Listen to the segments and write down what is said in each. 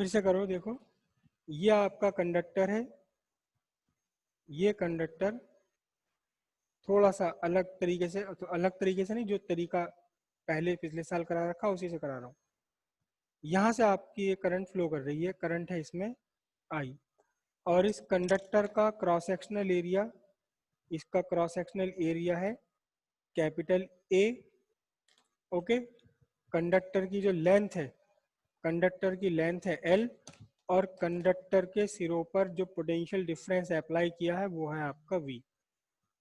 फिर से करो, देखो ये आपका कंडक्टर है, ये कंडक्टर थोड़ा सा अलग तरीके से, तो अलग तरीके से नहीं, जो तरीका पहले पिछले साल करा रखा उसी से करा रहा हूँ। यहाँ से आपकी ये करंट फ्लो कर रही है, करंट है इसमें आई, और इस कंडक्टर का क्रॉस सेक्शनल एरिया, इसका क्रॉस सेक्शनल एरिया है कैपिटल ए। ओके, कंडक्टर की जो लेंथ है, कंडक्टर की लेंथ है एल, और कंडक्टर के सिरों पर जो पोटेंशियल डिफरेंस अप्लाई किया है वो है आपका वी।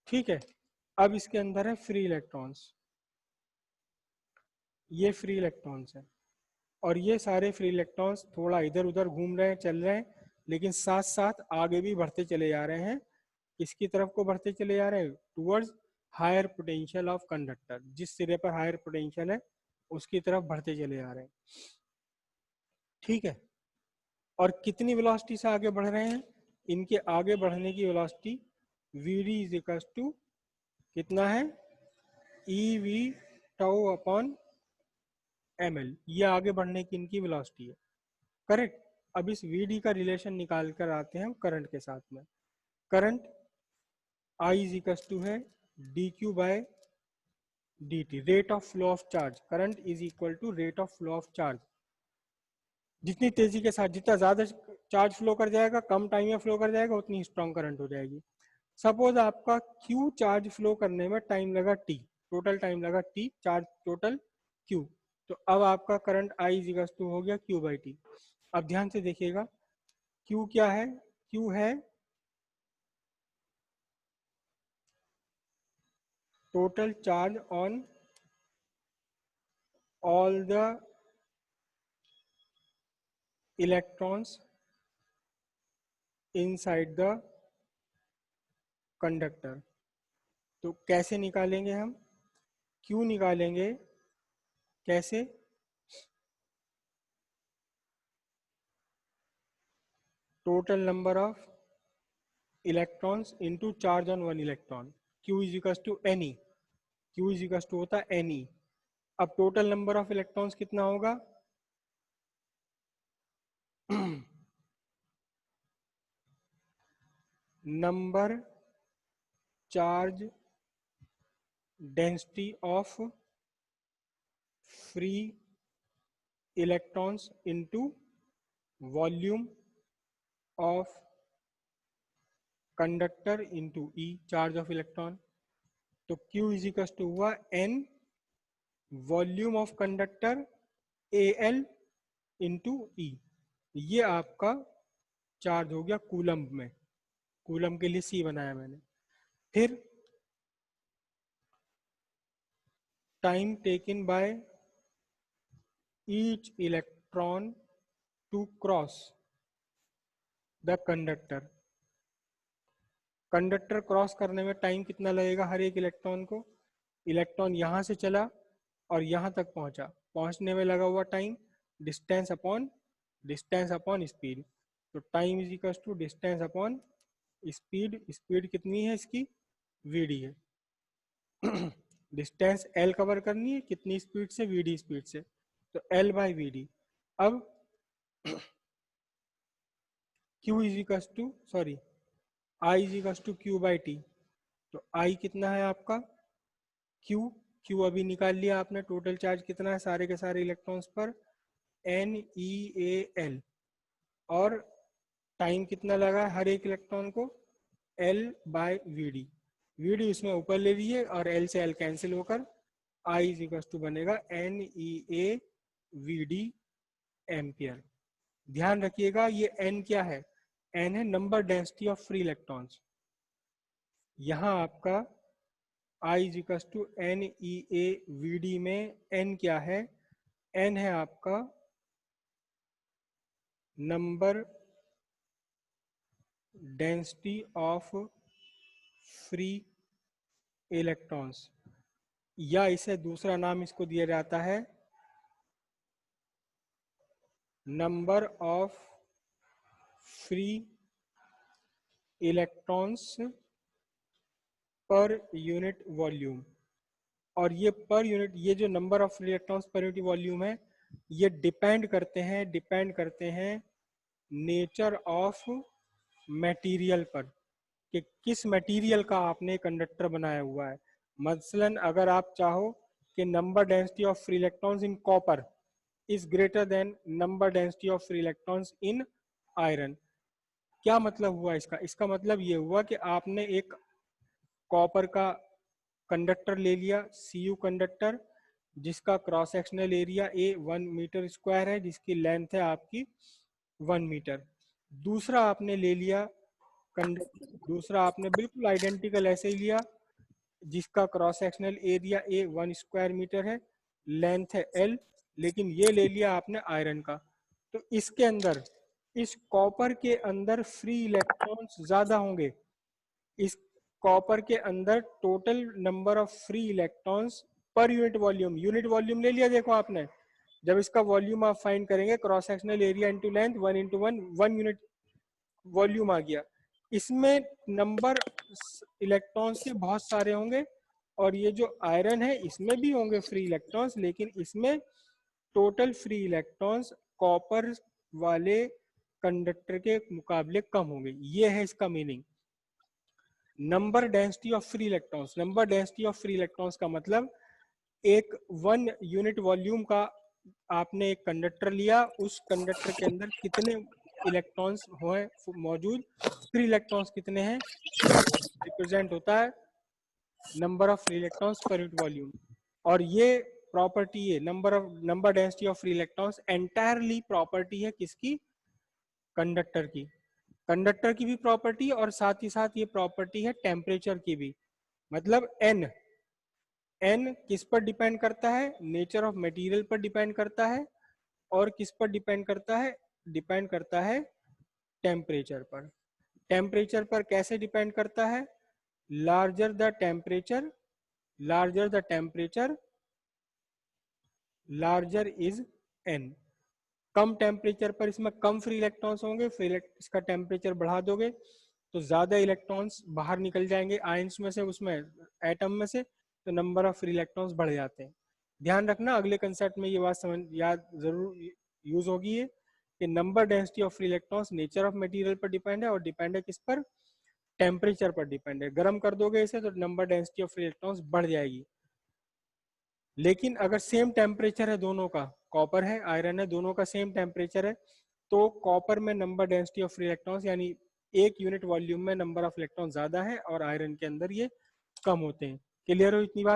ठीक है, अब इसके अंदर है फ्री इलेक्ट्रॉन्स, ये फ्री इलेक्ट्रॉन्स है, और ये सारे फ्री इलेक्ट्रॉन्स थोड़ा इधर उधर घूम रहे हैं, चल रहे हैं, लेकिन साथ साथ आगे भी बढ़ते चले जा रहे हैं। किसकी तरफ को बढ़ते चले जा रहे हैं? Towards higher potential of conductor, जिस सिरे पर हायर पोटेंशियल है उसकी तरफ बढ़ते चले जा रहे हैं। ठीक है, और कितनी वेलोसिटी से आगे बढ़ रहे हैं? इनके आगे बढ़ने की velocity V D is equal to कितना है? E V tau upon M L, ये आगे बढ़ने की इनकी वेलोसिटी है। करेक्ट। अब इस वी डी का रिलेशन निकाल कर आते हैं हम करंट के साथ में। Current I is equal to है D Q by D T, rate of flow of charge. Current is equal to rate of flow of charge. जितनी तेजी के साथ, जितना ज्यादा चार्ज फ्लो कर जाएगा, कम टाइम में फ्लो कर जाएगा, उतनी स्ट्रॉन्ग करंट हो जाएगी। सपोज आपका क्यू चार्ज फ्लो करने में टाइम लगा टी, टोटल टाइम लगा टी, चार्ज टोटल क्यू, तो अब आपका करंट आई इज टू हो गया क्यू बाई टी। अब ध्यान से देखिएगा, क्यू क्या है? क्यू है total charge on all the electrons inside the conductor. तो कैसे निकालेंगे हम? क्यू निकालेंगे कैसे? Total number of electrons into charge on one electron, Q is equal to N E, Q is equal to होता है एन ई। अब total number of electrons कितना होगा? Number charge density of free electrons into volume of conductor into E, charge of electron. तो Q is equal to हुआ N volume of conductor AL into E, ये आपका charge हो गया coulomb में। Coulomb के लिए C बनाया मैंने। फिर time taken by each electron to cross the conductor, conductor cross करने में टाइम कितना लगेगा हर एक इलेक्ट्रॉन को? इलेक्ट्रॉन यहाँ से चला और यहाँ तक पहुँचा, पहुँचने में लगा हुआ टाइम डिस्टेंस अपॉन स्पीड। तो time is equal to distance upon speed. Speed कितनी है इसकी? वीडी है। डिस्टेंस एल कवर करनी है, कितनी स्पीड से? वीडी स्पीड से, तो एल बाई वीडी। अब Q is equal to, sorry, I is equal to Q by T. तो आई कितना है आपका? क्यू, क्यू अभी निकाल लिया आपने, टोटल चार्ज कितना है सारे के सारे इलेक्ट्रॉन्स पर? एन ई ए एल, और टाइम कितना लगा है हर एक इलेक्ट्रॉन को? L by V D. V D उसमें ऊपर ले लिए और एल से एल कैंसिल होकर आई इज इक्वल टू बनेगा N E A V D ampere. ध्यान रखिएगा ये एन क्या है? एन है number density of free electrons. यहाँ आपका I is equal to N E A V D में एन क्या है? एन है आपका number density of free electrons, या इसे दूसरा नाम इसको दिया जाता है number of free electrons per unit volume. और ये पर यूनिट, ये जो number of free electrons per unit volume है, ये डिपेंड करते हैं नेचर ऑफ मटेरियल पर, कि किस मटेरियल का आपने कंडक्टर बनाया हुआ है। मसलन अगर आप चाहो कि number density of free electrons in copper is greater than number density of free electrons in iron, क्या मतलब हुआ इसका? इसका मतलब ये हुआ कि आपने एक कॉपर का कंडक्टर ले लिया, Cu कंडक्टर, जिसका cross sectional area A 1 metre square है, जिसकी लेंथ है आपकी 1 मीटर। दूसरा आपने ले लिया दूसरा आपने बिल्कुल आइडेंटिकल ऐसे ही लिया, जिसका cross sectional area A 1 square metre है, लेंथ है L, लेकिन ये ले लिया आपने आयरन का। तो इसके अंदर, इस कॉपर के अंदर फ्री इलेक्ट्रॉन्स ज्यादा होंगे। इस कॉपर के अंदर total number of free electrons per unit volume ले लिया देखो आपने। जब इसका वॉल्यूम आप फाइंड करेंगे, cross sectional area into length 1 into 1 unit volume आ गया। इसमें नंबर इलेक्ट्रॉन्स के बहुत सारे होंगे, और ये जो आयरन है इसमें भी होंगे फ्री इलेक्ट्रॉन्स, लेकिन इसमें टोटल फ्री इलेक्ट्रॉन्स कॉपर वाले कंडक्टर के मुकाबले कम होंगे। ये है इसका meaning. Number density of free electrons, number density of free electrons का मतलब एक 1 यूनिट वॉल्यूम का आपने एक कंडक्टर लिया, उस कंडक्टर के अंदर कितने इलेक्ट्रॉन्स हैं मौजूद, फ्री इलेक्ट्रॉन्स कितने हैं, रिप्रेजेंट होता है number of free electrons per unit volume. और ये प्रॉपर्टी है number density of free electrons entirely property है किसकी? कंडक्टर की। कंडक्टर की भी प्रॉपर्टी, और साथ ही साथ ये प्रॉपर्टी है टेम्परेचर की भी। मतलब एन किस पर डिपेंड करता है? नेचर ऑफ मटेरियल पर डिपेंड करता है। और किस पर डिपेंड करता है? डिपेंड करता है टेम्परेचर पर। टेम्परेचर पर कैसे डिपेंड करता है? Larger the temperature, larger the temperature, larger is an. Come temperature पर इसमें कम फ्री इलेक्ट्रॉन्स होंगे, इसका टेम्परेचर बढ़ा दोगे तो ज्यादा इलेक्ट्रॉन्स बाहर निकल जाएंगे आयंस में से, उसमें एटम में से, तो नंबर ऑफ फ्री इलेक्ट्रॉन्स बढ़ जाते हैं। ध्यान रखना, अगले कंसेप्ट में ये बात समझ याद जरूर यूज होगी ये, कि number density of free electrons nature of material पर डिपेंड है, और डिपेंड है किस पर? टेम्परेचर पर डिपेंड है। गर्म कर दोगे इसे तो number density of free electrons बढ़ जाएगी। लेकिन अगर सेम टेम्परेचर है दोनों का, कॉपर है आयरन है, दोनों का सेम टेम्परेचर है, तो कॉपर में number density of free electrons यानी 1 यूनिट वॉल्यूम में नंबर ऑफ इलेक्ट्रॉन ज्यादा है, और आयरन के अंदर ये कम होते हैं। क्लियर हो इतनी बात?